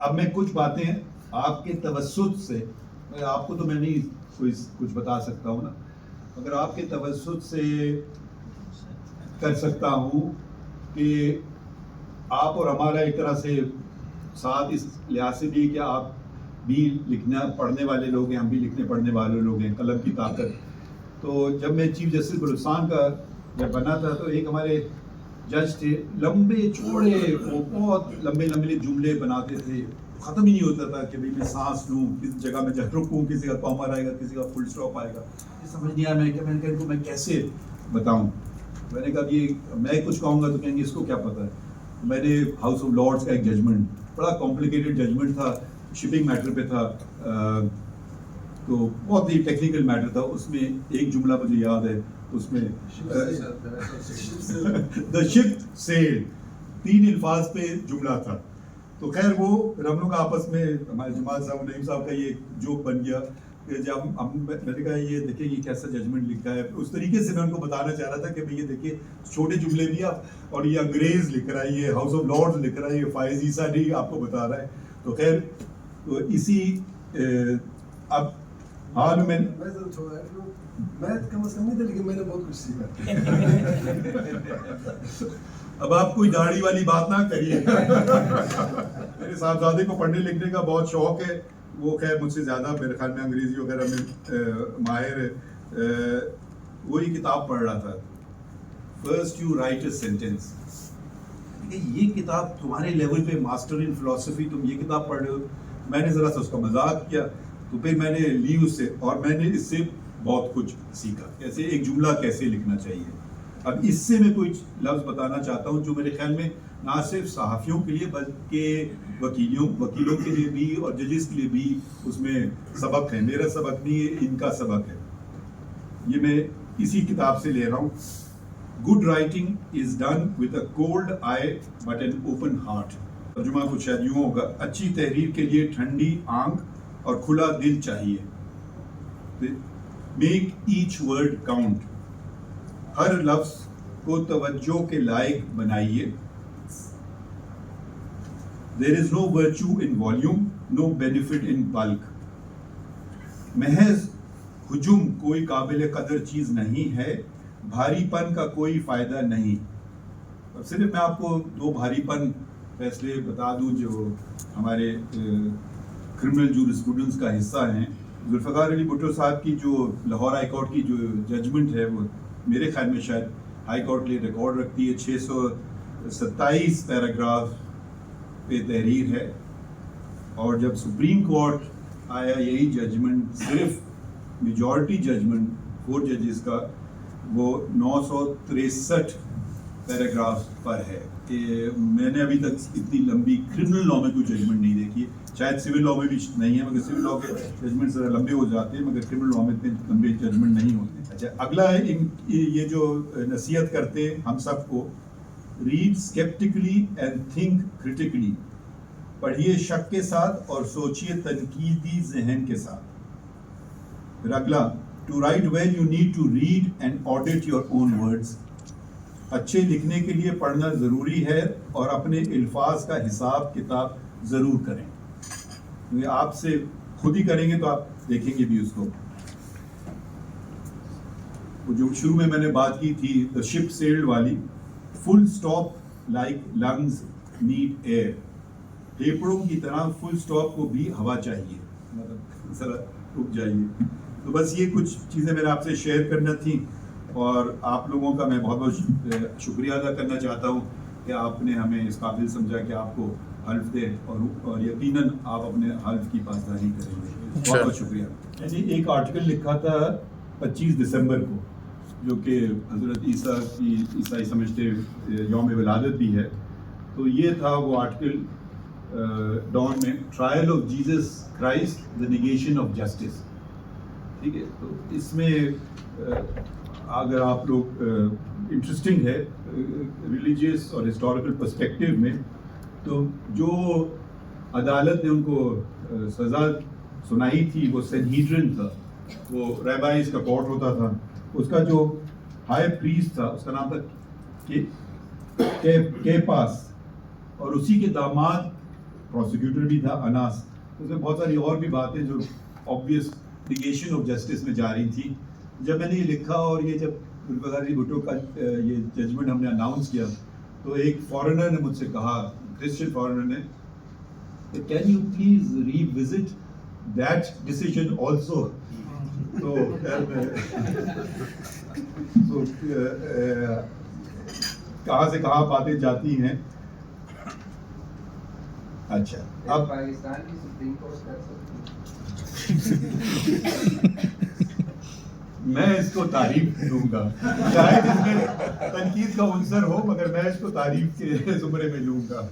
اب میں کچھ باتیں آپ کے توسط سے، آپ کو تو میں نہیں کچھ بتا سکتا ہوں نا، مگر آپ کے توسط سے کر سکتا ہوں کہ آپ اور ہمارا ایک طرح سے ساتھ اس لحاظ سے بھی کہ آپ بھی لکھنا پڑھنے والے لوگ ہیں، ہم بھی لکھنے پڑھنے والے لوگ ہیں، قلم کی طاقت. تو جب میں چیف جسٹس بلوچستان کا جب بنا تھا تو ایک ہمارے جج تھے، لمبے چوڑے وہ بہت لمبے لمبے جملے بناتے تھے، ختم ہی نہیں ہوتا تھا کہ بھئی میں سانس لوں، کس جگہ میں رکوں، کسی کا کامر آئے گا، کسی کا فل سٹاپ آئے گا. یہ سمجھ نہیں آیا. میں کہا ان کو میں کیسے بتاؤں. میں نے کہا یہ میں کچھ کہوں گا تو کہیں گے اس کو کیا پتہ ہے. میں نے ہاؤس آف لارڈس کا ایک ججمنٹ، بڑا کمپلیکیٹڈ ججمنٹ تھا، شپنگ میٹر پہ تھا، تو بہت ہی ٹیکنیکل میٹر تھا. اس میں ایک جملہ مجھے یاد ہے، اس میں دا شپ سیلڈ 3 الفاظ پہ جملہ تھا. تو خیر وہ ہم لوگ آپس میں، ہمارے جماعت صاحب نعیم صاحب کا یہ جوک بن گیا کہ جب میں نے کہا یہ دیکھیں یہ کیسا ججمنٹ لکھا ہے. اس طریقے سے میں ان کو بتانا چاہ رہا تھا کہ یہ دیکھیے چھوٹے جملے بھی آپ، اور یہ انگریز لکھ رہا ہے، یہ ہاؤس آف لارڈز لکھ رہا ہے، یہ فائز عیسیٰ نہیں آپ کو بتا رہا ہے. تو خیر تو اسی اب حال میں کم از کم نہیں تھا، لیکن میں نے بہت کچھ سیکھا. اب آپ کوئی داڑھی والی بات نہ کریے. میرے صاحبزادے کو پڑھنے لکھنے کا بہت شوق ہے، وہ خیر مجھ سے زیادہ میرے خیال میں انگریزی وغیرہ میں ماہر ہے. وہی کتاب پڑھ رہا تھا، first you right a sentence. یہ کتاب تمہارے لیول پہ ماسٹر ان فلسفی، تم یہ کتاب پڑھ رہے ہو. میں نے ذرا سا اس کا مذاق کیا، تو پھر میں نے لی اس سے، اور میں نے اس سے بہت کچھ سیکھا، کیسے ایک جملہ کیسے لکھنا چاہیے. اب اس سے میں کوئی لفظ بتانا چاہتا ہوں جو میرے خیال میں نہ صرف صحافیوں کے لیے بلکہ وکیلوں کے لیے بھی اور ججز کے لیے بھی اس میں سبق ہے. میرا سبق نہیں ہے، ان کا سبق ہے. یہ میں اسی کتاب سے لے رہا ہوں. Good writing is done with a cold eye but an open heart. ترجمہ کچھ شاید یوں ہوگا، اچھی تحریر کے لیے ٹھنڈی آنکھ اور کھلا دل چاہیے. Make each word count. ہر لفظ کو توجہ کے لائق بنائیے. There is no virtue in volume, no benefit in bulk. محض ہجوم کوئی قابل قدر چیز نہیں ہے، بھاری پن کا کوئی فائدہ نہیں. اب صرف میں آپ کو 2 بھاری پن فیصلے بتا دوں جو ہمارے کرمنل جورسپروڈنس کا حصہ ہیں. ذوالفقار علی بھٹو صاحب کی جو لاہور ہائی کورٹ کی جو ججمنٹ ہے، وہ میرے خیال میں شاید ہائی کورٹ لیے ریکارڈ رکھتی ہے. 627 پیراگراف پہ تحریر ہے، اور جب سپریم کورٹ آیا یہی ججمنٹ صرف میجورٹی ججمنٹ 4 ججز کا، وہ 963 پیراگراف پر ہے. کہ میں نے ابھی تک اتنی لمبی کرمنل لا میں کوئی ججمنٹ نہیں دیکھی ہے. شاید سول لا میں بھی نہیں ہے، مگر سول لا کے ججمنٹ ذرا لمبے ہو جاتے ہیں، مگر کرمنل لا میں اتنے لمبے ججمنٹ نہیں ہوتے. اچھا، اگلا ہے یہ جو نصیحت کرتے ہیں ہم سب کو، ریڈ اسکیپٹیکلی اینڈ تھنک کریٹیکلی. پڑھیے شک کے ساتھ اور سوچیے تنقیدی ذہن کے ساتھ. پھر اگلا، to write well you need to read and audit your own words. اچھے لکھنے کے لیے پڑھنا ضروری ہے اور اپنے الفاظ کا حساب کتاب ضرور کریں. آپ سے خود ہی کریں گے تو آپ دیکھیں گے بھی اس کو. جو شروع میں نے بات کی تھی دا شپ سیلڈ والی، full stop like lungs need air. پھیپھڑوں کی طرح فل سٹاپ کو بھی ہوا چاہیے، مطلب ذرا رک جائیے. تو بس یہ کچھ چیزیں میں نے آپ سے شیئر کرنا تھیں، اور آپ لوگوں کا میں بہت بہت شکریہ ادا کرنا چاہتا ہوں کہ آپ نے ہمیں اس قابل سمجھا کہ آپ کو حلف دے، اور یقیناً آپ اپنے حلف کی پاسداری کریں گے. بہت بہت شکریہ. میں نے ایک آرٹیکل لکھا تھا 25 دسمبر کو، جو کہ حضرت عیسیٰ کی عیسائی سمجھتے یوم ولادت بھی ہے. تو یہ تھا وہ آرٹیکل ڈان میں، trial of Jesus Christ the negation of justice. ٹھیک ہے، تو اس میں اگر آپ لوگ انٹرسٹنگ ہے ریلیجیس اور ہسٹوریکل پرسپیکٹیو میں، تو جو عدالت نے ان کو سزا سنائی تھی وہ سینہیڈرن تھا. وہ ریبائز کا کورٹ ہوتا تھا. اس کا جو ہائی پریسٹ تھا اس کا نام تھا کیپاس، اور اسی کے داماد پروسیکیوٹر بھی تھا اناس. اس میں بہت ساری اور بھی باتیں جو آبویس نگیشن آف جسٹس میں جا رہی تھی. جب میں نے یہ لکھا اور یہ جب ذوالفقار علی بھٹو کا یہ ججمنٹ ہم نے اناؤنس کیا تو ایک فارنر نے مجھ سے کہا, کرسچن فارنر نے, can you please revisit that decision also. تو کہاں سے کہاں باتیں جاتی ہیں. اچھا اب پاکستان کی سپریم کورٹ کر میں اس کو تعریف دوں گا, شاید اس میں تنقید کا عنصر ہو مگر میں اس کو تعریف کے زمرے میں لوں گا.